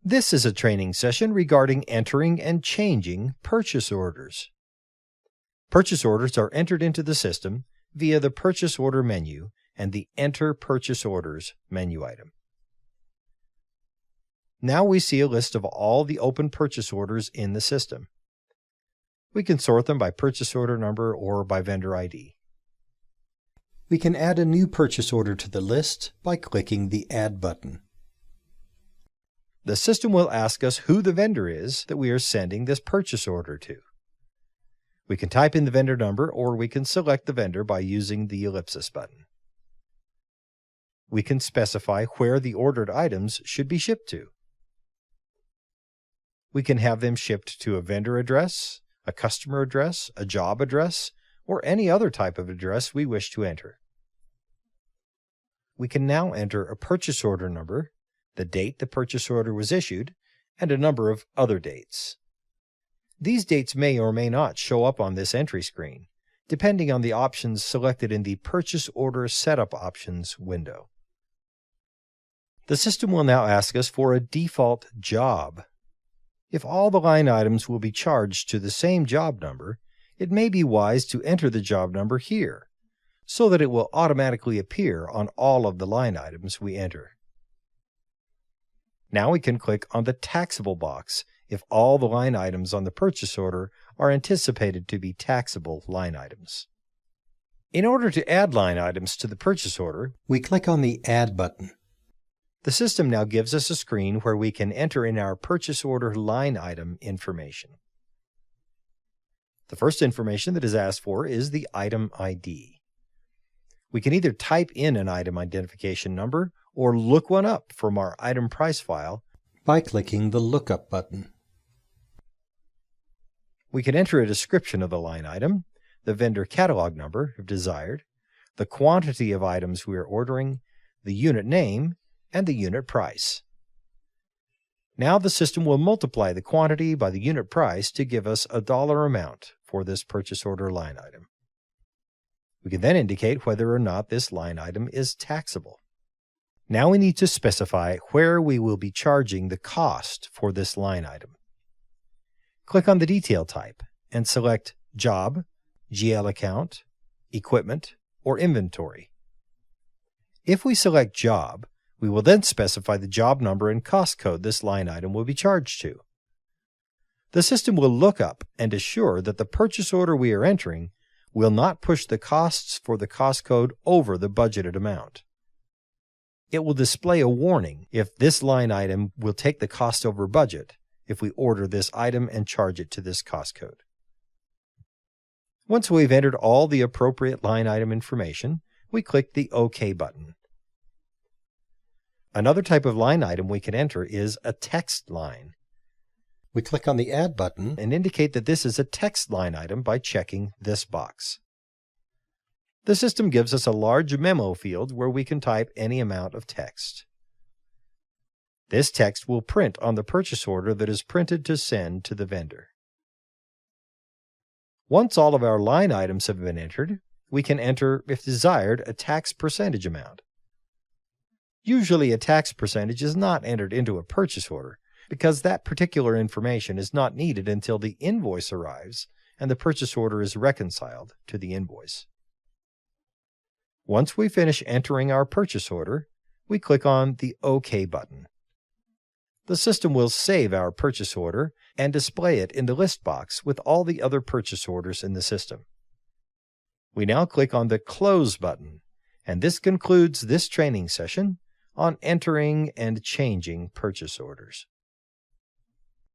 This is a training session regarding entering and changing purchase orders. Purchase orders are entered into the system via the Purchase Order menu and the Enter Purchase Orders menu item. Now we see a list of all the open purchase orders in the system. We can sort them by purchase order number or by vendor ID. We can add a new purchase order to the list by clicking the Add button. The system will ask us who the vendor is that we are sending this purchase order to. We can type in the vendor number or we can select the vendor by using the ellipsis button. We can specify where the ordered items should be shipped to. We can have them shipped to a vendor address, a customer address, a job address, or any other type of address we wish to enter. We can now enter a purchase order number, the date the purchase order was issued, and a number of other dates. These dates may or may not show up on this entry screen, depending on the options selected in the Purchase Order Setup Options window. The system will now ask us for a default job. If all the line items will be charged to the same job number, it may be wise to enter the job number here, so that it will automatically appear on all of the line items we enter. Now we can click on the taxable box if all the line items on the purchase order are anticipated to be taxable line items. In order to add line items to the purchase order, we click on the Add button. The system now gives us a screen where we can enter in our purchase order line item information. The first information that is asked for is the item ID. We can either type in an item identification number or look one up from our item price file by clicking the Lookup button. We can enter a description of the line item, the vendor catalog number if desired, the quantity of items we are ordering, the unit name, and the unit price. Now the system will multiply the quantity by the unit price to give us a dollar amount for this purchase order line item. We can then indicate whether or not this line item is taxable. Now we need to specify where we will be charging the cost for this line item. Click on the detail type and select Job, GL Account, Equipment, or Inventory. If we select Job, we will then specify the job number and cost code this line item will be charged to. The system will look up and assure that the purchase order we are entering will not push the costs for the cost code over the budgeted amount. It will display a warning if this line item will take the cost over budget if we order this item and charge it to this cost code. Once we've entered all the appropriate line item information, we click the OK button. Another type of line item we can enter is a text line. We click on the Add button and indicate that this is a text line item by checking this box. The system gives us a large memo field where we can type any amount of text. This text will print on the purchase order that is printed to send to the vendor. Once all of our line items have been entered, we can enter, if desired, a tax percentage amount. Usually a tax percentage is not entered into a purchase order because that particular information is not needed until the invoice arrives and the purchase order is reconciled to the invoice. Once we finish entering our purchase order, we click on the OK button. The system will save our purchase order and display it in the list box with all the other purchase orders in the system. We now click on the Close button, and this concludes this training session on entering and changing purchase orders.